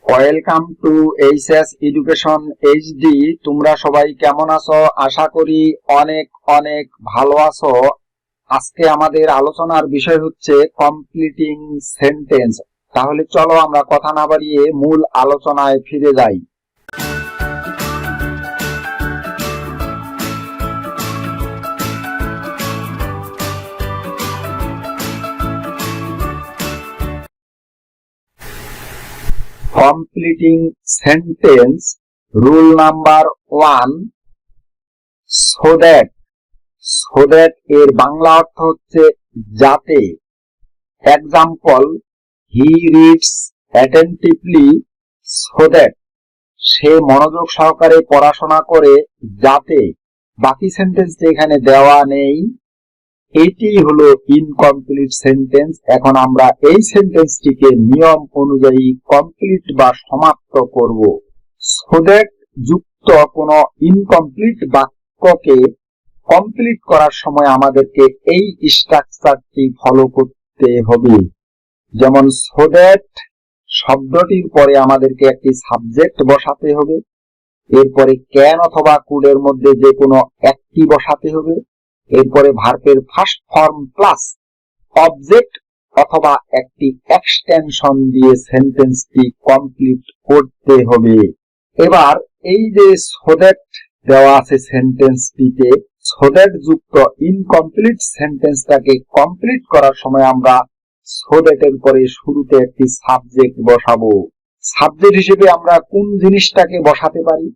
Welcome to HS education HD. তোমরা সবাই কেমন আছো? আশা করি অনেক অনেক ভালো আছো। আজকে আমাদের আলোচনার বিষয় হচ্ছে কমপ্লিটিং সেন্টেন্স। তাহলে চলো আমরা কথা না বাড়িয়ে মূল আলোচনায় ফিরে যাই। Completing sentence rule number 1, so that এর বাংলা অর্থ হচ্ছে যাতে। Example, he reads attentively so that, সে মনোযোগ সহকারে পড়াশোনা করে যাতে। বাকি সেন্টেন্সটি এখানে দেওয়া নেই, এটি হলো ইনকমপ্লিট সেন্টেন্স। এখন আমরা এই সেন্টেন্সটিকে নিয়ম অনুযায়ী কমপ্লিট বা সমাপ্ত করব। সো দ্যাট যুক্ত কোনো ইনকমপ্লিট বাক্যকে কমপ্লিট করার সময় আমাদেরকে এই স্ট্রাকচারটি ফলো করতে হবে। যেমন সো দ্যাট শব্দটির পরে আমাদেরকে একটি সাবজেক্ট বসাতে হবে, এরপরে ক্যান অথবা কুডের মধ্যে যে কোনো একটি বসাতে হবে, এরপরে ভার্বের ফার্স্ট ফর্ম প্লাস অবজেক্ট অথবা একটি এক্সটেনশন দিয়ে সেন্টেন্সটি কমপ্লিট করতে হবে। এবার এই যে সো দ্যাট দেওয়া আছে সেন্টেন্সটিতে, সো দ্যাট যুক্ত ইনকমপ্লিট সেন্টেন্সটাকে কমপ্লিট করার সময় আমরা সো দ্যাট এর পরে শুরুতে একটি সাবজেক্ট বসাবো। সাবজেক্ট হিসেবে আমরা কোন জিনিসটাকে বসাতে পারি?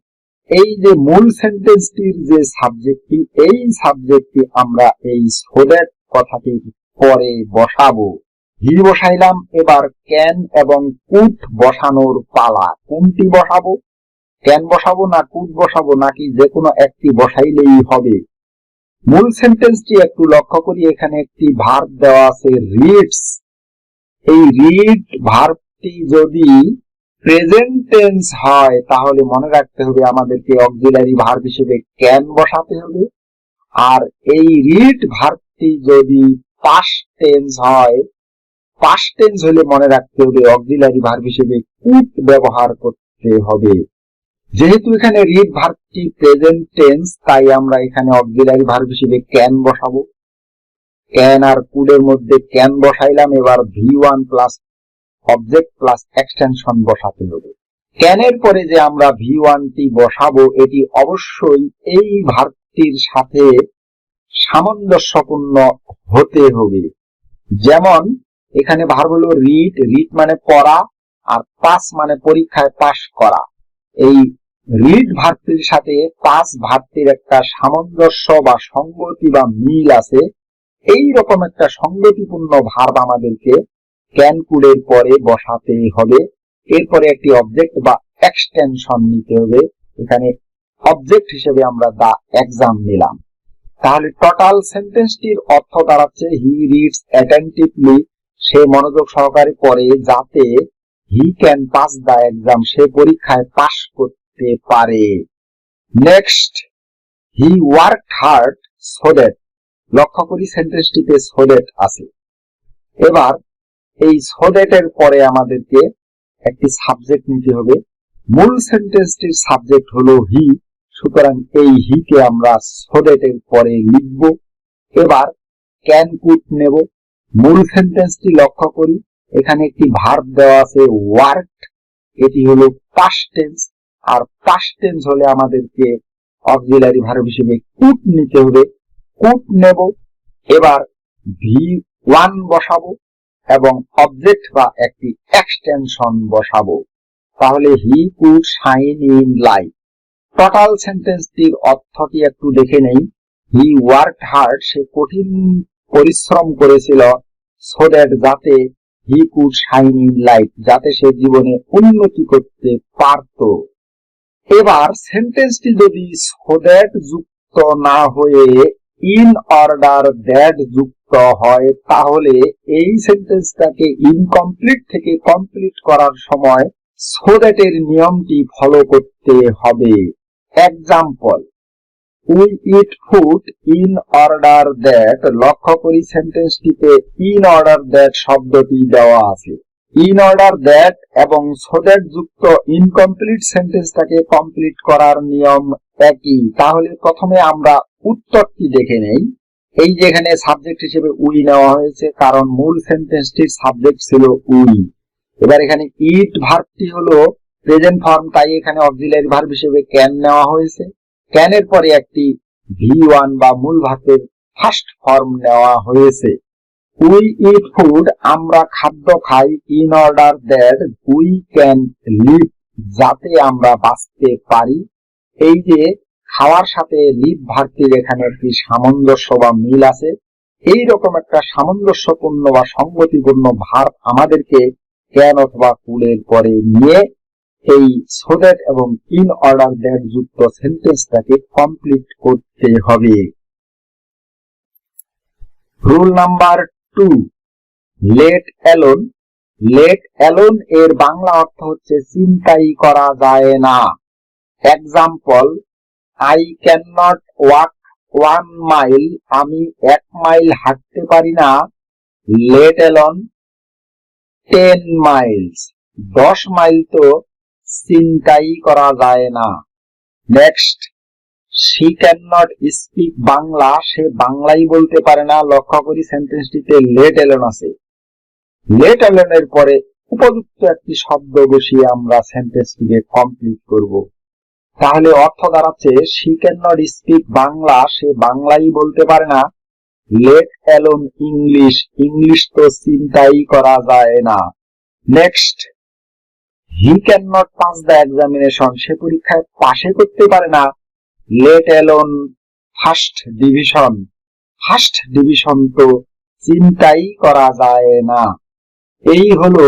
এই যে মূল সেন্টেন্সটির যে সাবজেক্টটি, এই সাবজেক্টটি আমরা এই সো দ্যাট কথাটির পরে বসাবো। হি বসাইলাম, এবার ক্যান এবং কুড বসানোর পালা। কোনটি বসাবো? ক্যান বসাবো না কুড বসাবো, নাকি যে কোনো একটি বসাইলেই হবে? মূল সেন্টেন্সটি একটু লক্ষ্য করি। এখানে একটি ভার্ব দেওয়া আছে রিডস। এই রিড ভার্বটি যদি প্রেজেন্ট টেন্স হয় তাহলে মনে রাখতে হবে আমাদেরকে অক্সিলারি ভার্ব হিসেবে ক্যান বসাতে হবে। আর এই রিড ভার্বটি যদি পাস্ট টেন্স হয়, পাস্ট টেন্স হলে মনে রাখতে হবে অক্সিলারি ভার্ব হিসেবে কুড ব্যবহার করতে হবে। যেহেতু এখানে রিড ভার্বটি প্রেজেন্ট টেন্স, তাই আমরা এখানে অক্সিলারি ভার্ব হিসেবে ক্যান বসাবো। ক্যান আর কুডের মধ্যে ক্যান বসাইলাম, এবার V1 plus object plus extension বসাতে হবে। ক্যানের পরে যে আমরা V1 টি বসাবো, এটি অবশ্যই এই ভার্বটির সাথে সামঞ্জস্যপূর্ণ হতে হবে। যেমন এখানে ভার্ব হলো রিড, রিড মানে পড়া, আর পাস মানে পরীক্ষায় পাস করা। এই রিড ভার্বটির সাথে পাস ভার্বটির একটা সামঞ্জস্য বা সঙ্গতি বা মিল আছে। এই রকম একটা সঙ্গতিপূর্ণ ভার্ব আমাদেরকে ক্যান কুডের পরে বসাতে হবে। এরপরে একটি অবজেক্ট বা এক্সটেনশন নিতে হবে। এখানে অবজেক্ট হিসেবে আমরা দা এক্সাম নিলাম। তাহলে টোটাল সেন্টেন্সটির অর্থ দাঁড়াচ্ছে হি রিডস অ্যাটেন্টিভলি, সে মনোযোগ সহকারে পড়ে যাতে he can pass the exam, সে পরীক্ষায় পাস করতে পারে। Next, he worked hard so that. লক্ষ্য করি সেন্টেন্সটিতে সো দ্যাট আছে। এবার এই সো দ্যাট এর পরে আমাদেরকে একটি সাবজেক্ট নিতে হবে। মূল সেন্টেন্সটির সাবজেক্ট হলো হি, সুতরাং এই হি কে আমরা সো দ্যাট এর পরে লিখব। এবার ক্যান কুড নেব। মূল সেন্টেন্সটি লক্ষ্য করি, এখানে একটি ভার্ব দেওয়া আছে ওয়ার্কড, এটি হলো পাস্ট টেন্স, আর পাস্ট টেন্স হলে আমাদেরকে অক্সিলারি ভার্ব হিসেবে কুড নিতে হবে। কুড নেব, এবার V1 বসাবো এবং অবজেক্ট বা একটি এক্সটেনশন বসাবো। তাহলে he could shine in light. Total সেন্টেন্সটির অর্থটি একটু দেখে নেই। হি ওয়ার্কড হার্ড, সে কঠিন পরিশ্রম করেছিল, সো দ্যাট যাতে হি কুড শাইন ইন লাইট, যাতে সে জীবনে উন্নতি করতে পারত। এবার সেন্টেন্সটি যদি সো দ্যাট যুক্ত না হয়ে ইন অর্ডার দ্যাট যুক্ত হয়, তাহলে এই সেন্টেন্সটাকে ইনকমপ্লিট থেকে কমপ্লিট করার সময় সো দ্যাট এর নিয়মটি ফলো করতে হবে। Example, we eat food in order that. লক্ষ্য করি সেন্টেন্সটিতে ইন অর্ডার দ্যাট শব্দটি দেওয়া আছে। ইন অর্ডার দ্যাট এবং সো দ্যাট যুক্ত ইনকমপ্লিট সেন্টেন্সটাকে কমপ্লিট করার নিয়ম একই। তাহলে প্রথমে আমরা উত্তরটি দেখে নেই। এই যে এখানে সাবজেক্ট হিসেবে উই নেওয়া হয়েছে, কারণ মূল সেন্টেন্সটির সাবজেক্ট ছিল উই। এবার এখানে ইট ভার্বটি হলো প্রেজেন্ট ফর্ম, তাই এখানে অক্সিলারি ভার্ব হিসেবে ক্যান নেওয়া হয়েছে। ক্যানের পরে একটি V1 বা মূল ভার্বের ফার্স্ট ফর্ম নেওয়া হয়েছে। উই ইট ফুড, আমরা খাদ্য খাই, in order that we can live, যাতে আমরা বাঁচতে পারি। এই যে খাওয়ার সাথে লিভ ভার্বটির এখানে একটি সামঞ্জস্য বা মিল আছে। এই রকম একটা সামঞ্জস্যপূর্ণ বা সংগতিপূর্ণ ভার্ব আমাদেরকে ক্যান অথবা কুলের পরে নিয়ে এই সো দ্যাট এবং ইন অর্ডার দ্যাট যুক্ত সেন্টেন্সটাকে কমপ্লিট করতে হবে। Rule number 2, let alone. Late alone এর বাংলা অর্থ হচ্ছে চিন্তাই করা যায় না। Example, I can not walk 1 mile, আমি 1 মাইল হাঁটতে পারি না, লেট অ্যালোন 10 মাইলস, 10 মাইল তো চিন্তাই করা যায় না। Next, she cannot speak Bangla, সে বাংলাই বলতে পারে না। লক্ষ্য করি সেন্টেন্সটিতে লেট অ্যালোন আছে। লেট অ্যালোন এর পরে উপযুক্ত একটি শব্দ বসিয়ে আমরা সেন্টেন্সটিকে কমপ্লিট করব। তাহলে অর্থ দাঁড়াচ্ছে she cannot speak বাংলা, সে বাংলাই বলতে পারে না, লেট অ্যালোন ইংলিশ, ইংলিশ তো চিন্তাই করা যায় না। Next, he cannot pass the examination, সে পরীক্ষায় পাশে করতে পারে না, let alone first division, first division তো চিন্তাই করা যায় না। এই হলো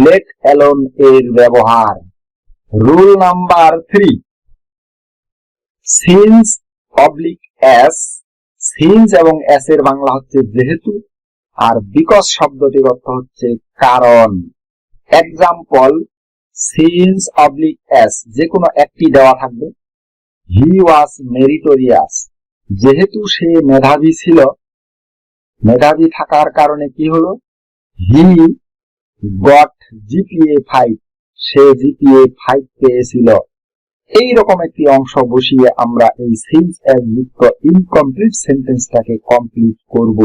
লেট অ্যালোন এর ব্যবহার। Rule number 3, since oblique as. Since এবং অ্যাস এর বাংলা হচ্ছে যেহেতু, আর বিকজ শব্দটির অর্থ হচ্ছে কারণ। এক্সাম্পল, সিন্স অবলিক অ্যাস, যে কোনো একটি দেওয়া থাকবে। হি ওয়াজ মেরিটোরিয়াস, যেহেতু সে মেধাবী ছিল, মেধাবী থাকার কারণে কি হলো, হি গট জিপিএ 5, সে জিপিএ 5 পেয়েছিল। এইরকম একটি অংশ বসিয়ে আমরা এই সিন্স অ্যাস যুক্ত ইনকমপ্লিট সেন্টেন্সটাকে কমপ্লিট করব।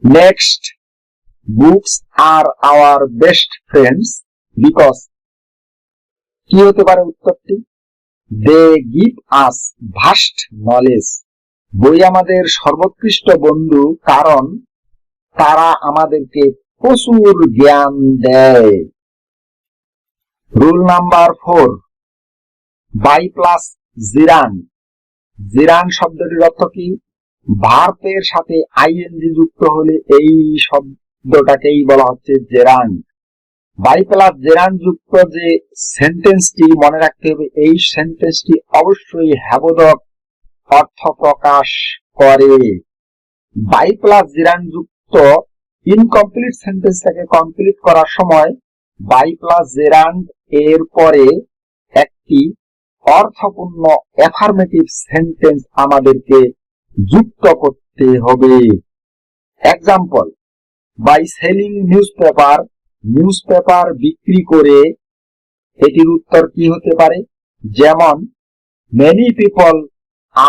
Next, books are our best friends because, কি হতে পারে উত্তরটি, they give us vast knowledge, বই আমাদের সর্বোৎকৃষ্ট বন্ধু কারণ তারা আমাদেরকে প্রচুর জ্ঞান দেয়। Rule number 4, by plus gerund. Gerund শব্দটির অর্থ কি, ভার্বের সাথে আইএনজি যুক্ত হলে এই শব্দটাকেই বলা হচ্ছে জেরান। বাই প্লাস জেরান যুক্ত যে সেন্টেন্সটি, মনে রাখতে হবে এই সেন্টেন্সটি অবশ্যই হ্যাবোধক অর্থ প্রকাশ করে। বাই প্লাস জিরান যুক্ত ইনকমপ্লিট সেন্টেন্সটাকে কমপ্লিট করার সময় বাই প্লাস জেরান্ড এর পরে একটি অর্থপূর্ণ অ্যাফার্মেটিভ সেন্টেন্স আমাদেরকে যুক্ত করতে হবে। Example, by selling newspaper, newspaper বিক্রি করে, এটির উত্তর কি হতে পারে, যেমন many people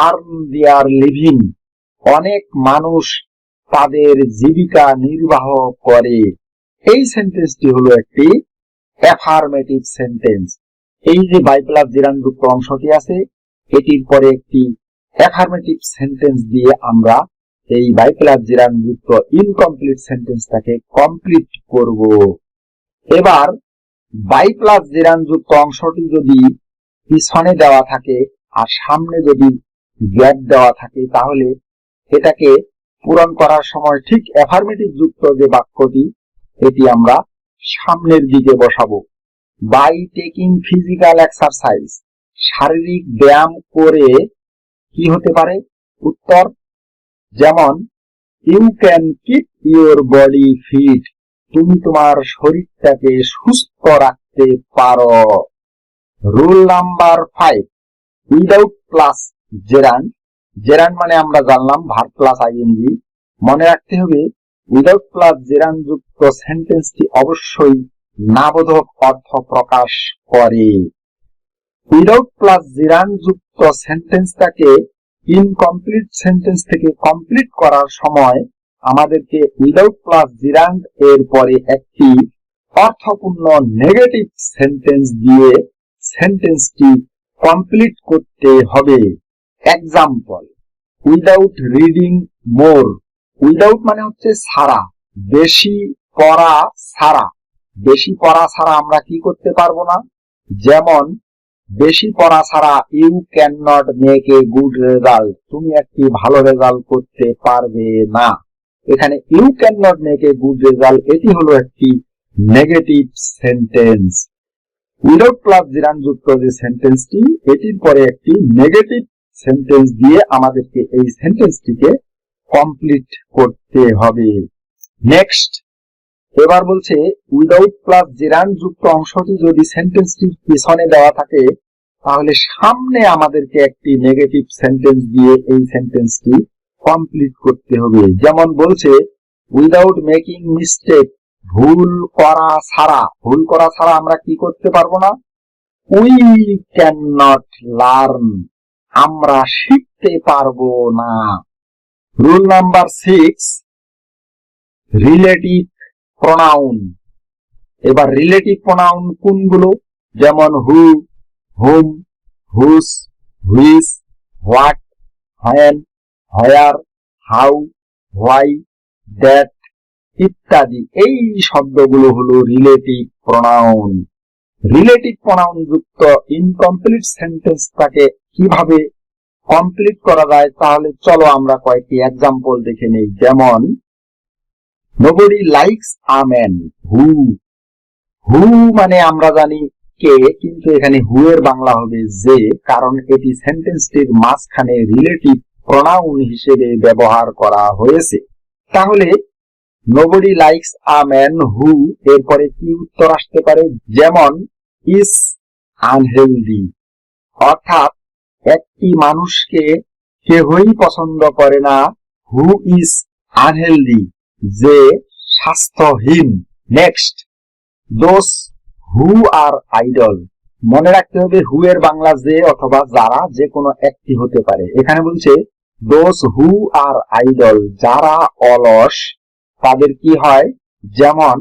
earn their living, অনেক মানুষ তাদের জীবিকা নির্বাহ করে। এই সেন্টেন্সটি হলো একটি অ্যাফার্মেটিভ সেন্টেন্স। এই যে বাই প্লাস জিরান যুক্ত অংশটি আছে, এটির পরে একটি অ্যাফার্মেটিভ সেন্টেন্স দিয়ে আমরা এই বাই প্লাস জিরান যুক্ত ইনকমপ্লিট সেন্টেন্সটাকে কমপ্লিট করব। এবার বাই প্লাস জিরান যুক্ত অংশটি যদি পিছনে দেওয়া থাকে আর সামনে যদি গ্যাপ দেওয়া থাকে, তাহলে এটাকে পূরণ করার সময় ঠিক অ্যাফার্মেটিভ যুক্ত যে বাক্যটি, এটি আমরা সামনের দিকে বসাবো। বাই টেকিং ফিজিক্যাল এক্সারসাইজ, শারীরিক ব্যায়াম করে কি হতে পারে, উত্তর যেমন you can keep your body fit, তুমি তোমার শরীরটাকে সুস্থ রাখতে পারো। Rule number 5, without plus gerund. Gerund মানে আমরা জানলাম ভার্ব প্লাস আইএনজি। মনে রাখতে হবে উইদাউট প্লাস জেরান্ড যুক্ত সেন্টেন্সটি অবশ্যই নাবোধক অর্থ প্রকাশ করে। উইদাউট প্লাস জিরান্ড যুক্ত সেন্টেন্সটাকে ইনকমপ্লিট সেন্টেন্স থেকে কমপ্লিট করার সময় আমাদেরকে উইদাউট প্লাস জিরান্ড এর পরে একটি অর্থপূর্ণ নেগেটিভ সেন্টেন্স দিয়ে সেন্টেন্সটি কমপ্লিট করতে হবে। এক্সাম্পল, উইদাউট রিডিং মোর। উইদাউট মানে হচ্ছে ছাড়া, বেশি পড়া ছাড়া। বেশি পড়া ছাড়া আমরা কি করতে পারবো না, যেমন বেশি পড়া ছাড়া you can not make a good result, তুমি একটি ভালো রেজাল্ট করতে পারবে না। এখানে you can not make a good result, এটি হলো একটি নেগেটিভ সেন্টেন্স। উইদাউট প্লাস জিরান্ড যুক্ত যে সেন্টেন্সটি, এটির পরে একটি নেগেটিভ সেন্টেন্স দিয়ে আমাদেরকে এই সেন্টেন্সটিকে কমপ্লিট করতে হবে। নেক্সট, এবার বলছে উইদাউট প্লাস জিরান্ড যুক্ত অংশটি যদি সেন্টেন্সটির পিছনে দেওয়া থাকে তাহলে সামনে আমাদেরকে একটি নেগেটিভ সেন্টেন্স দিয়ে এই সেন্টেন্সটি কমপ্লিট করতে হবে। যেমন বলছে উইদাউট মেকিং মিস্টেক, ভুল করা ছাড়া। ভুল করা ছাড়া আমরা কি করতে পারবো না, উই ক্যান নট লার্ন, আমরা শিখতে পারবো না। Rule number 6, relative pronoun. এবার রিলেটিভ প্রোনাউন কোনগুলো, যেমন who, whom, whose, which, what, when, where, how, why, that ইত্যাদি। এই শব্দগুলো হলো রিলেটিভ প্রোনাউন। রিলেটিভ প্রোনাউন যুক্ত ইনকমপ্লিট সেন্টেন্সটাকে কিভাবে কমপ্লিট করা যায় তাহলে চলো আমরা কয়েকটি এক্সাম্পল দেখে নেই। যেমন nobody likes a man who। হু মানে আমরা জানি কে, কিন্তু এখানে হু এর বাংলা হবে যে, কারণ এটি সেন্টেন্সটির মাঝখানে রিলেটিভ প্রোনাউন হিসেবে ব্যবহার করা হয়েছে। তাহলে nobody likes a man who এরপরে কি উত্তর আসতে পারে, যেমন is unhealthy, অর্থাৎ একটি মানুষকে কেহই পছন্দ করে না, who is unhealthy, যে স্বাস্থ্যহীন। Next, those who are idle। মনে রাখতে হবে হু এর বাংলা যে অথবা যারা, যে কোনো একটি হতে পারে। এখানে বলছে those who are idle, যারা অলস তাদের কি হয়, যেমন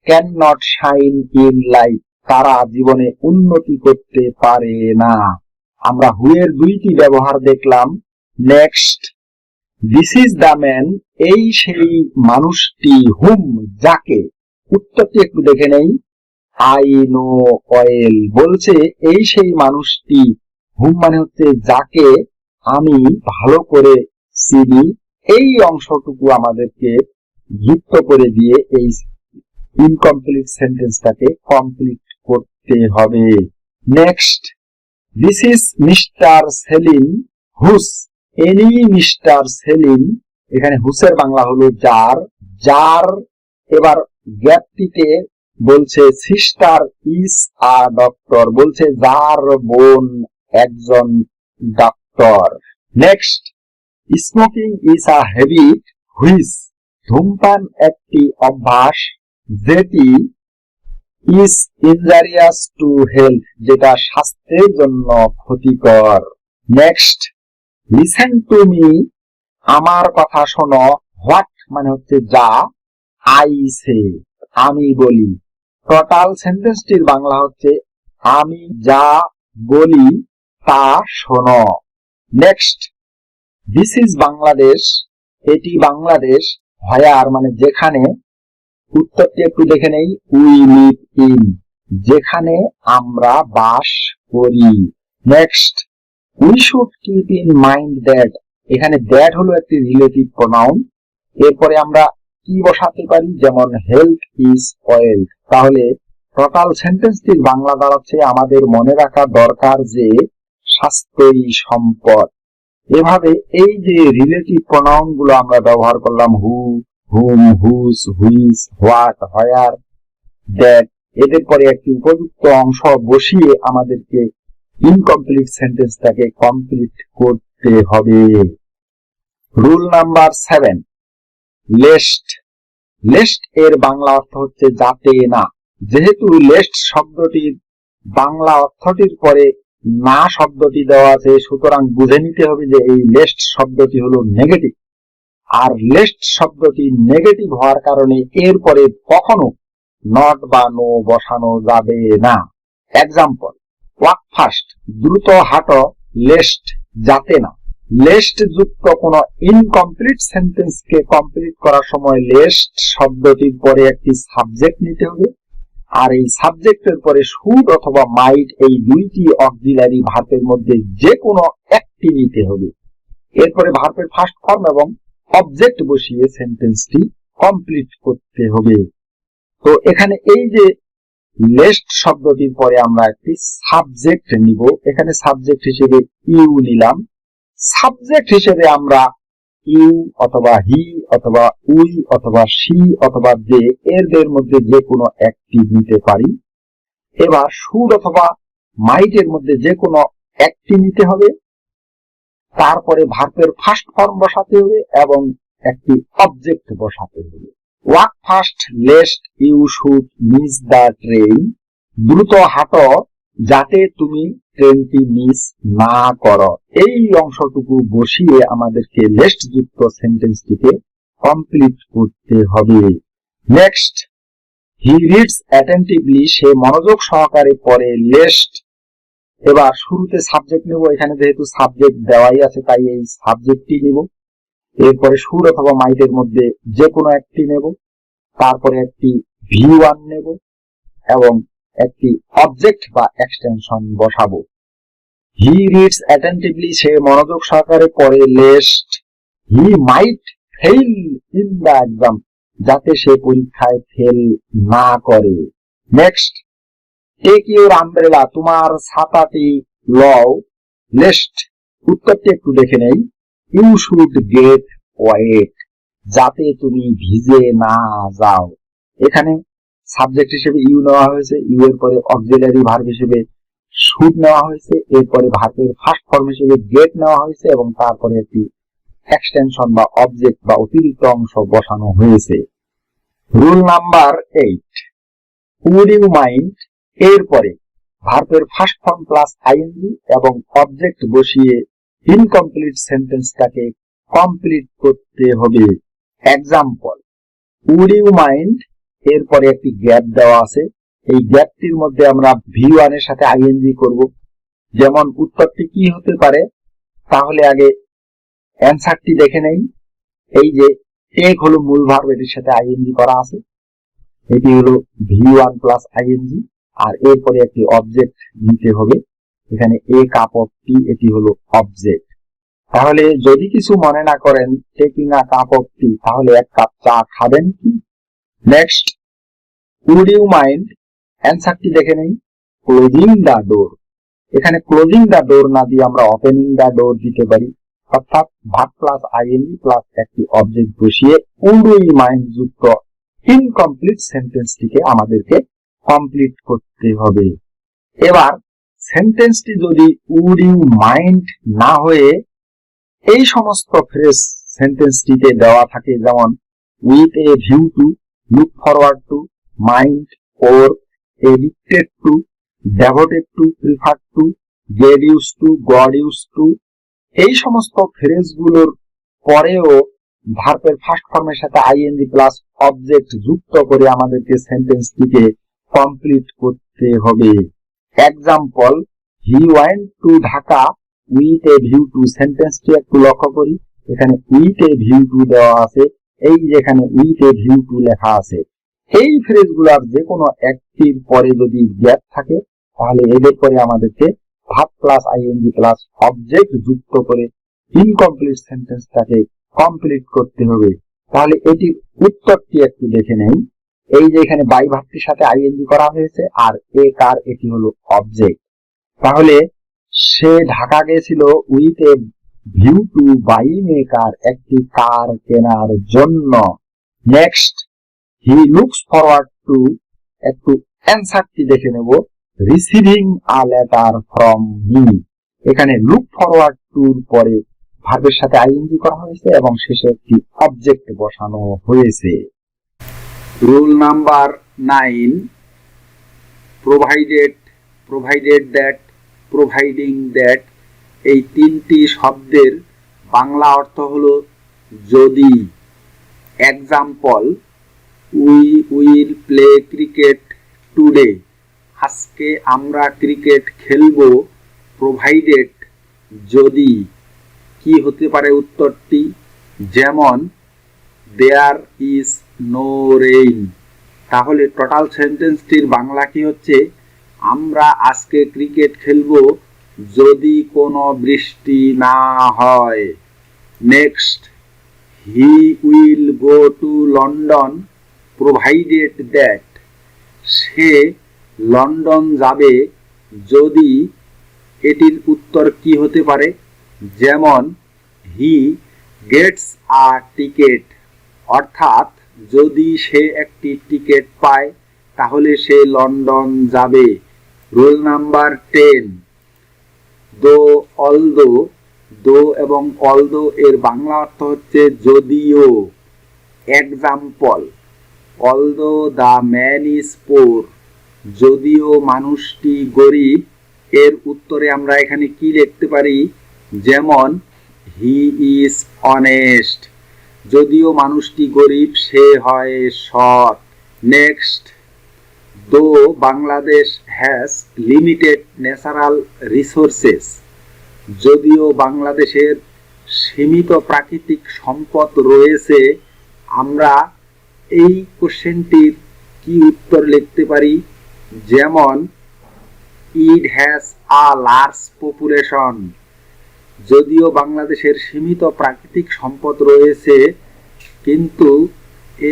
can not shine in life, তারা জীবনে উন্নতি করতে পারে না। আমরা হু এর দুইটি ব্যবহার দেখলাম। Next, this is the man, এই সেই মানুষটি, হুম যাকে। উত্তরটি একটু দেখে নেই। আই নো অয়েল বলছে এই সেই মানুষটি, হুম মানে হচ্ছে যাকে আমি ভালো করে চিনি। এই অংশটুকু আমাদেরকে যুক্ত করে দিয়ে এই ইনকমপ্লিট সেন্টেন্সটাকে কমপ্লিট করতে হবে। Next, this is mister Selim হুস, এনি মিস্টার সেলিম। এখানে হুসের বাংলা হলো যার, যার। এবার গ্যাপটিতে বলছে সিস্টার ইজ আ ডক্টর, বলছে যার বোন একজন doctor. Next, smoking is a habit which, ধূমপান একটি অভ্যাস যেটি ইজ ইনজারিয়াস টু হেলথ, যেটা স্বাস্থ্যের জন্য ক্ষতিকর। নেক্সট, লিসেন টু মি, আমার কথা শোনো। হোয়াট মানে হচ্ছে যা, আই সে আমি বলি। টোটাল সেন্টেন্সটির বাংলা হচ্ছে আমি যা বলি তা শোনো। নেক্সট, দিস ইজ বাংলাদেশ, এটি বাংলাদেশ। হোয়ার মানে যেখানে। উত্তরটি একটু দেখে নেই। উই লিভ ইন, যেখানে আমরা বাস করি। Next, we should keep in mind that, এখানে দ্যাট হলো একটি রিলেটিভ প্রোনাউন। এরপরে আমরা কি বসাতে পারি, যেমন হেলথ ইজ ওয়েলথ। তাহলে টোটাল সেন্টেন্সটির বাংলা দাঁড়াচ্ছে আমাদের মনে রাখা দরকার যে স্বাস্থ্যই সম্পদ। এভাবে এই যে রিলেটিভ প্রোনাউন গুলো আমরা ব্যবহার করলাম, হু, whom, whose, which, what, where, that, এদের পরে একটি উপযুক্ত অংশ বসিয়ে আমাদেরকে ইনকমপ্লিট সেন্টেন্সটাকে কমপ্লিট করতে হবে। Rule number 7, least. লেস্ট এর বাংলা অর্থ হচ্ছে যাতে না। যেহেতু লেস্ট শব্দটির বাংলা অর্থটির পরে না শব্দটি দেওয়া আছে, সুতরাং বুঝে নিতে হবে যে এই লেস্ট শব্দটি হলো নেগেটিভ। আর লেস্ট শব্দটি নেগেটিভ হওয়ার কারণে এরপরে কখনো নট বা নো বসানো যাবে না। এক্সাম্পল, ওয়াক ফাস্ট, দ্রুত হাঁটো, লেস্ট, যাতে না। লেস্ট যুক্ত কোন ইনকমপ্লিট সেন্টেন্সকে কমপ্লিট করার সময় লেস্ট শব্দটির পরে একটি সাবজেক্ট নিতে হবে, আর এই সাবজেক্টের পরে শুড অথবা মাইট এই দুইটি অক্সিলারি ভার্বের মধ্যে যে কোনো একটি নিতে হবে। এরপরে ভার্বের ফার্স্ট ফর্ম এবং অবজেক্ট বসিয়ে সেন্টেন্সটি কমপ্লিট করতে হবে। তো এখানে এই যে লেস্ট শব্দটির পরে আমরা একটি সাবজেক্ট নিব, এখানে সাবজেক্ট হিসেবে ইউ নিলাম। সাবজেক্ট হিসেবে আমরা ইউ অথবা হি অথবা উই অথবা সি অথবা দে এদের মধ্যে যে কোনো একটি নিতে পারি। এবার শুড অথবা মাইটের মধ্যে যে কোনো একটি নিতে হবে, তারপরে ভার্বের ফার্স্ট ফর্ম বসাতে হবে এবং একটি অবজেক্ট বসাতে হবে। Walk fast, lest, you should miss the train, দ্রুত হাঁটো যাতে তুমি ট্রেনটি মিস না করো। এই অংশটুকু বসিয়ে আমাদেরকে লেস্ট যুক্ত সেন্টেন্সটিকে কমপ্লিট করতে হবে। নেক্সট, হি রিডস অ্যাটেন্টিভলি, সে মনোযোগ সহকারে পড়ে, লেস্ট। এবার শুরুতে সাবজেক্ট নেব, এখানে যেহেতু সাবজেক্ট দেওয়াই আছে তাই এই সাবজেক্টটি নেব। এরপরে শুড অথবা মাইটের মধ্যে যে কোনো একটি নেব, তারপরে একটি ভি1 নেব এবং একটি অবজেক্ট বা এক্সটেনশন বসাবো। হি রিডস অ্যাটেন্টিভলি, সে মনোযোগ সহকারে পড়ে, lest. He might fail in the exam, যাতে সে পরীক্ষায় ফেল না করে। নেক্সট, টেক ইউর আমব্রেলা, তোমার ছাতাটি লও, লেস্ট। উত্তরটি একটু দেখে নেই। ইউ শুড গেট ওয়েট, যাতে তুমি ভিজে না যাও। এখানে সাবজেক্ট হিসেবে ইউ নেওয়া হয়েছে, ইউ এর পরে অক্সিলারি ভার্ব হিসেবে শুড নেওয়া হয়েছে, এরপরে ভার্বের ফার্স্ট ফর্ম হিসেবে গেট নেওয়া হয়েছে এবং তারপরে একটি এক্সটেনশন বা অবজেক্ট বা অতিরিক্ত অংশ বসানো হয়েছে। Rule number 8, would you mind, এরপরে ভার্বের ফার্স্ট ফর্ম প্লাস আইএনজি এবং অবজেক্ট বসিয়ে ইনকমপ্লিট সেন্টেন্সটাকে কমপ্লিট করতে হবে। এক্সাম্পল, উড ইউ মাইন্ড, এরপরে একটি গ্যাপ দেওয়া আছে, এই গ্যাপটির মধ্যে আমরা ভি1 এর সাথে আইএনজি করব। যেমন উত্তরটি কি হতে পারে, তাহলে আগে অ্যান্সারটি দেখে নেই। এই যে টেক হলো মূল ভার্ব, এটির সাথে আইএনজি করা আছে, এটি হলো ভি1 প্লাস আইএনজি, আর এরপরে একটি অবজেক্ট নিতে হবে। এখানে এ কাপ অফ টি, এটি হলো অবজেক্ট। তাহলে যদি কিছু মনে না করেন টেকিং আ কাপ অফ টি, তাহলে এক কাপ চা খাবেন কি? নেক্সট, উড ইউ মাইন্ড, অ্যান্সারটি দেখে নেই। ক্লোজিং দ্য ডোর, এখানে ক্লোজিং দ্য ডোর না দিয়ে আমরা ওপেনিং দ্য ডোর দিতে পারি, অর্থাৎ ভার্ব প্লাস আইএনজি প্লাস একটি অবজেক্ট বসিয়ে উড ইউ মাইন্ড যুক্ত ইনকমপ্লিট সেন্টেন্সটিকে আমাদেরকে কমপ্লিট করতে হবে। এবার সেন্টেন্সটি যদি উড ইউ মাইন্ড না হয়ে এই সমস্ত ফ্রেজ সেন্টেন্সটিতে দেওয়া থাকে, যেমন with a view to, look forward to, mind, or, addicted to, devoted to, preferred to, get use to, got use to, এই সমস্ত ফ্রেজগুলোর পরেও ভার্বের ফার্স্ট ফর্মের সাথে আইএনজি প্লাস অবজেক্ট যুক্ত করে আমাদেরকে সেন্টেন্সটিকে কমপ্লিট করতে হবে। Example, he went to Dhaka with a view to, সেন্টেন্সটি একটু লক্ষ্য করি, এখানে উইথ এ ভিউ টু দেওয়া আছে, এই যেখানে উইথ এ ভিউ টু লেখা আছে। এই ফ্রেজগুলোর যে কোনো একটির পরে যদি গ্যাপ থাকে তাহলে এদের পরে আমাদেরকে verb plus ING plus object যুক্ত করে ইনকমপ্লিট সেন্টেন্সটাকে কমপ্লিট করতে হবে। তাহলে এটির উত্তরটি একটু দেখে নেই। এই যে এখানে বাই ভার্বটির সাথে আইএনজি করা হয়েছে আর এ কার, এটি হলো অবজেক্ট। তাহলে সে ঢাকা গেছিল with a view to buying a car, একটি কার কেনার জন্য। Next, he looks forward to, একটু অ্যান্সারটি দেখে নেব, receiving a letter from me. এখানে লুক ফরওয়ার্ড টুর পরে ভার্বের সাথে আইএনজি করা হয়েছে এবং শেষে একটি অবজেক্ট বসানো হয়েছে। Rule number 9, provided, provided that, providing that, এই তিনটি শব্দের বাংলা অর্থ হলো যদি। Example, we will play cricket today, আজকে আমরা ক্রিকেট খেলবো, প্রোভাইডেড যদি। কি হতে পারে উত্তরটি? যেমন দেয়ার ইজ নো রেইন। তাহলে টোটাল সেন্টেন্সটির বাংলা কি হচ্ছে? আমরা আজকে ক্রিকেট খেলবো যদি কোনো বৃষ্টি না হয়। Next, he will go to London provided that, say London যাবে যদি। এটির উত্তর কি হতে পারে? যেমন হি গেটস আ টিকেট, অর্থাৎ যদি সে একটি টিকেট পায় তাহলে সে লন্ডন যাবে। রুল নাম্বার 10, দো অলদো, দো এবং অলদো এর বাংলা অর্থ হচ্ছে যদিও। Example, although the man is poor, যদিও মানুষটি গরিব, এর উত্তরে আমরা এখানে কি লিখতে পারি? যেমন হি ইজ অনেস্ট, যদিও মানুষটি গরিব সে হয় সৎ। নেক্সট, দো Bangladesh has limited natural resources, যদিও বাংলাদেশের সীমিত প্রাকৃতিক সম্পদ রয়েছে, আমরা এই কোশ্চেনটির কি উত্তর লিখতে পারি? যেমন it has a large population, যদিও বাংলাদেশের সীমিত প্রাকৃতিক সম্পদ রয়েছে কিন্তু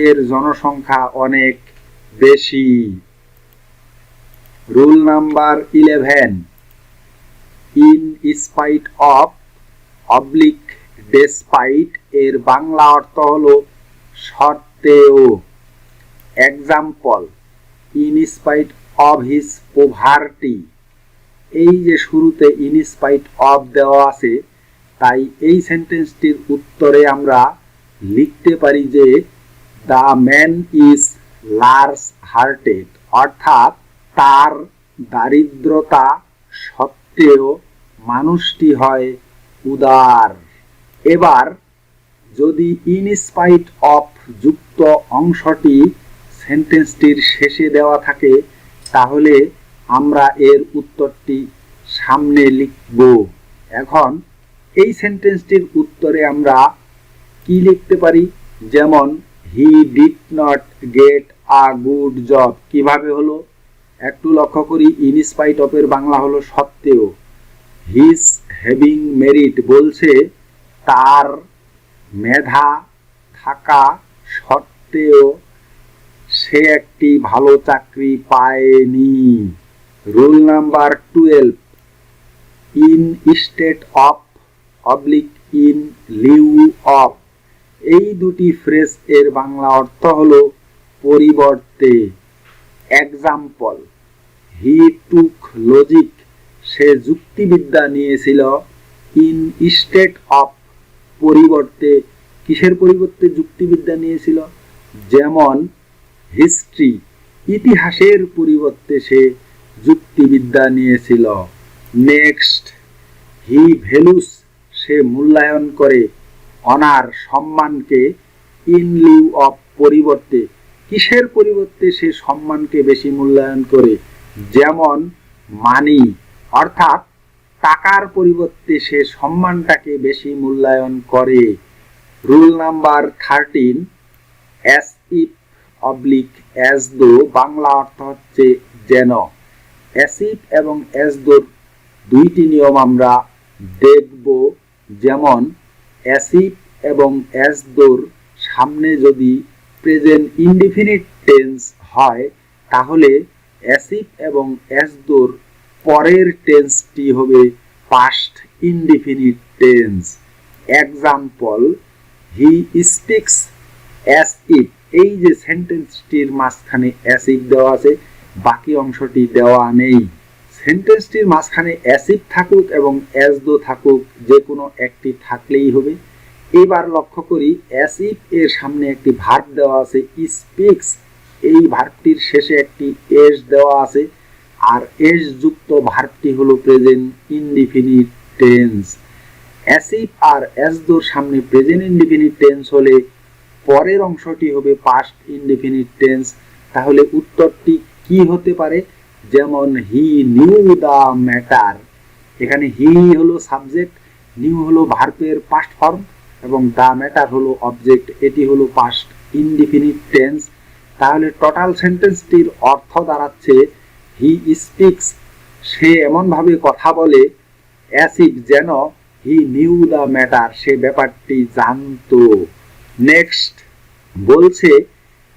এর জনসংখ্যা অনেক বেশি। Rule number 11, in spite of oblique despite এর বাংলা অর্থ হলো সত্ত্বেও। Example, in spite of his poverty, এই যে শুরুতে ইন স্পাইট অফ দেওয়া আছে, তাই এই সেন্টেন্সটির উত্তরে আমরা লিখতে পারি যে the man is large hearted, অর্থাৎ তার দারিদ্রতা সত্ত্বেও মানুষটি হয় উদার। এবার যদি ইন স্পাইট অফ যুক্ত অংশটি সেন্টেন্সটির শেষে দেওয়া থাকে তাহলে আমরা এর উত্তরটি সামনে লিখব। এখন এই সেন্টেন্সটির উত্তরে আমরা কি লিখতে পারি? যেমন he did not get a good job, কিভাবে হলো? একটু লক্ষ্য করি, ইন স্পাইট অফ এর বাংলা হলো সত্ত্বেও। হিজ হ্যাভিং মেরিট বলছে তার মেধা থাকা সত্ত্বেও সে একটি ভালো চাকরি পায়নি। Rule number 12, in state of oblique in Liu of, এই দুটি ফ্রেজ এর বাংলা অর্থ হলো পরিবর্তে। এক্সাম্পল, হি টুক লজিক, সে যুক্তিবিদ্যা নিয়েছিল। ইন স্টেট অফ, পরিবর্তে, কিসের পরিবর্তে যুক্তিবিদ্যা নিয়েছিল? যেমন হিস্ট্রি, ইতিহাসের পরিবর্তে সে যুক্তিবিদ্যা নিয়েছিল। নেক্সট, হি ভ্যালুস, সে মূল্যায়ন করে অনার, সম্মানকে। ইন লিউ অফ, পরিবর্তে, কিসের পরিবর্তে সে সম্মানকে বেশি মূল্যায়ন করে? যেমন মানি, অর্থাৎ টাকার পরিবর্তে সে সম্মানটাকে বেশি মূল্যায়ন করে। Rule number 13, as if oblique as though, Bangla অর্থ হচ্ছে যেন। অ্যাজ ইফ এবং অ্যাজ দোর দুইটি নিয়ম আমরা দেখব। যেমন অ্যাজ ইফ এবং অ্যাজ দোর সামনে যদি প্রেজেন্ট ইনডিফিনিট টেন্স হয় তাহলে অ্যাজ ইফ এবং অ্যাজ দোর পরের টেন্সটি হবে past indefinite tense. Example, he speaks as if, এই যে সেন্টেন্সটির মাঝখানে অ্যাজ ইফ দেওয়া আছে, বাকি অংশটি দেওয়া নেই। সেন্টেন্সটির মাঝখানে অ্যাজ ইফ থাকুক এবং অ্যাজ দো থাকুক, যে কোনো একটি থাকলেই হবে। এবার লক্ষ্য করি, অ্যাজ ইফ এর সামনে একটি ভার্ব দেওয়া আছে স্পিক্স, এই ভার্বটির শেষে একটি এস দেওয়া আছে, আর এস যুক্ত ভার্বটি হলো প্রেজেন্ট ইনডিফিনিট টেন্স। অ্যাসিভ আর এস দোর সামনে প্রেজেন্ট ইনডিফিনিট টেন্স হলে পরের অংশটি হবে পাস্ট ইনডিফিনিট টেন্স। তাহলে উত্তরটি কি হতে পারে? যেমন হি নিউ দ্য ম্যাটার, এখানে হি হলো সাবজেক্ট, নিউ হলো ভার্বের পাস্ট ফর্ম এবং দ্য ম্যাটার হলো অবজেক্ট, এটি হলো পাস্ট ইনডিফিনিট টেন্স। তাহলে টোটাল সেন্টেন্সটির অর্থ দাঁড়াচ্ছে হি স্পিক্স, সে এমনভাবে কথা বলে, অ্যাসিভ যেন হি নিউ দ্য ম্যাটার, সে ব্যাপারটি জানতো। নেক্সট বলছে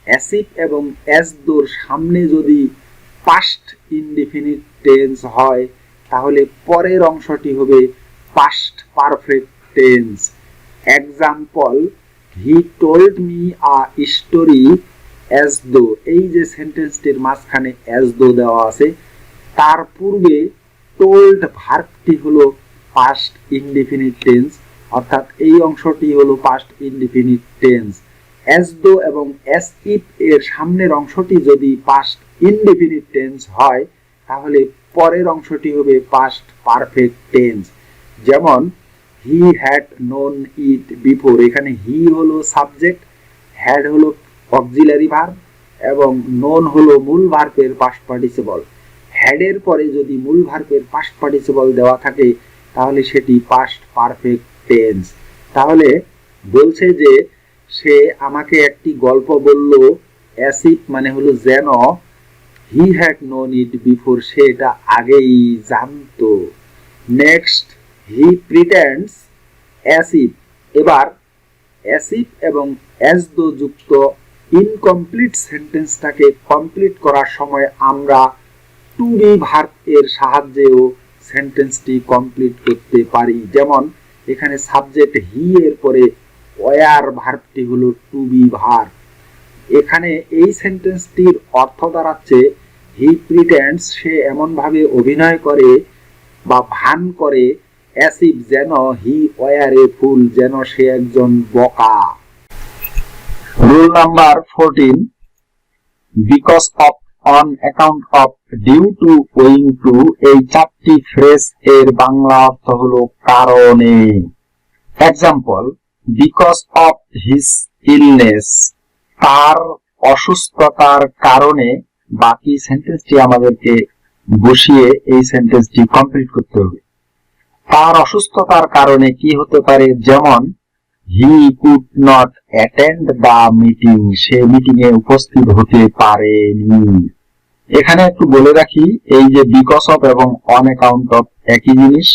অ্যাসিভ এবং এস দোর সামনে যদি পাস্ট ইনডিফিনিট টেন্স হয় তাহলে পরের অংশটি হবে past perfect tense. Example, he told me a story as though, এই যে সেন্টেন্সটির মাঝখানে অ্যাজ দো দেওয়া আছে তার পূর্বে টোল্ড ভার্বটি হলো পাস্ট ইনডিফিনিট টেন্স, অর্থাৎ এই অংশটি হলো past indefinite tense. As though এবং অ্যাজ ইফ এর সামনের অংশটি যদি পাস্ট ইনডিফিনিট টেন্স হয় তাহলে পরের অংশটি হবে পাস্ট পারফেক্ট টেন্স। যেমন he had known it before, এখানে হি হলো সাবজেক্ট, হ্যাড হলো অক্সিলারি ভার্ব এবং নোন হলো মূল ভার্বের পাস্ট পার্টিসিপল। হ্যাডের পরে যদি মূল ভার্বের পাস্ট পার্টিসিপল দেওয়া থাকে তাহলে সেটি পাস্ট পারফেক্ট টেন্স। তাহলে বলছে যে সে আমাকে একটি গল্প বলল, অ্যাসিভ মানে হলো যেন, he had known it before, সে এটা আগেই জানতো। নেক্সট, হি প্রিটেন্ডস অ্যাসিভ, এবার অ্যাসিভ এবং অ্যাজ দো যুক্ত ইনকমপ্লিট সেন্টেন্সটাকে কমপ্লিট করার সময় আমরা টু বি ভার্ব এর সাহায্যেও সেন্টেন্সটি কমপ্লিট করতে পারি। যেমন এখানে সাবজেক্ট হি এর পরে ওয়ার ভার্বটি হলো টু বি ভার্ব। এখানে এই সেন্টেন্সটির অর্থ দাঁড়াচ্ছে হি প্রিটেন্ডস, সে এমন ভাবে অভিনয় করে বা ভান করে, অ্যাসিভ যেন হি ওয়ার এ ফুল, যেন সে একজন বোকা। Rule number 14, because of, on account of, due to, owing to, এই চারটি ফ্রেজ এর বাংলা অর্থ হলো কারণে। Example, because of his illness, তার অসুস্থতার কারণে, বাকি সেন্টেন্সটি আমাদেরকে বসিয়ে এই সেন্টেন্সটি কমপ্লিট করতে হবে। তার অসুস্থতার কারণে কি হতে পারে? যেমন he could not attend the meeting, সে মিটিং এ উপস্থিত হতে পারেনি। এখানে একটু বলে রাখি, এই যে বিকজ অফ এবং অন অ্যাকাউন্ট অফ একই জিনিস,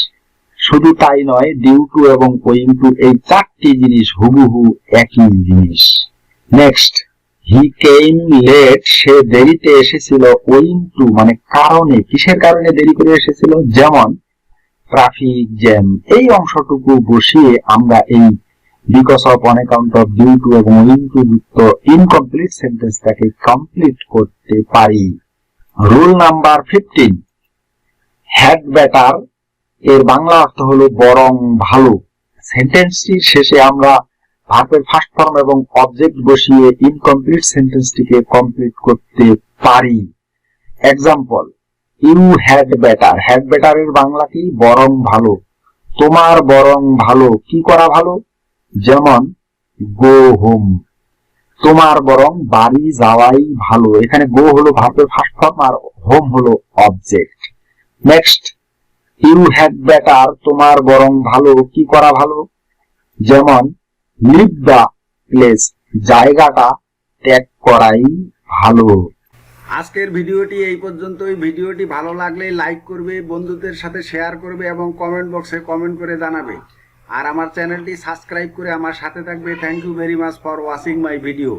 শুধু তাই নয়, ডিউ টু এবং ওয়িং টু এই চারটি জিনিস হুবহু একই জিনিস। নেক্সট, হি কেম লেট, সে দেরিতে এসেছিল, ওয়িং টু মানে কারণে, কিসের কারণে দেরি করে এসেছিল? যেমন ট্রাফিক জ্যাম, এই অংশটুকু বসিয়ে আমরা এই because of, on account of, due to এবং ওয়িং টু যুক্ত ইনকমপ্লিট সেন্টেন্সটাকে কমপ্লিট করতে পারি। রুল নাম্বার 15, হ্যাড বেটার এর বাংলা অর্থ হলো বরং ভালো। সেন্টেন্সটির শেষে আমরা ভার্বের ফার্স্ট ফর্ম এবং অবজেক্ট বসিয়ে ইনকমপ্লিট সেন্টেন্সটিকে কমপ্লিট করতে পারি। Example, you had better, had better এর বাংলা কি? বরং ভালো। তোমার বরং ভালো, কি করা ভালো? যেমন গো হোম, তোমার বরং বাড়ি যাওয়াই ভালো, এখানে গো হলো ভার্বের ফার্স্ট ফর্ম আর হোম হলো object. Next, you had better, তোমার বরং ভালো, কি করা ভালো? যেমন লিভ দ্য প্লেস, জায়গাটা ত্যাগ করাই ভালো। আজকের ভিডিওটি এই পর্যন্তই। ভিডিওটি ভালো লাগলে লাইক করবে, বন্ধুদের সাথে শেয়ার করবে এবং কমেন্ট বক্সে কমেন্ট করে জানাবে। আর আমার চ্যানেলটি সাবস্ক্রাইব করে আমার সাথে থাকবে। Thank you very much for watching my video.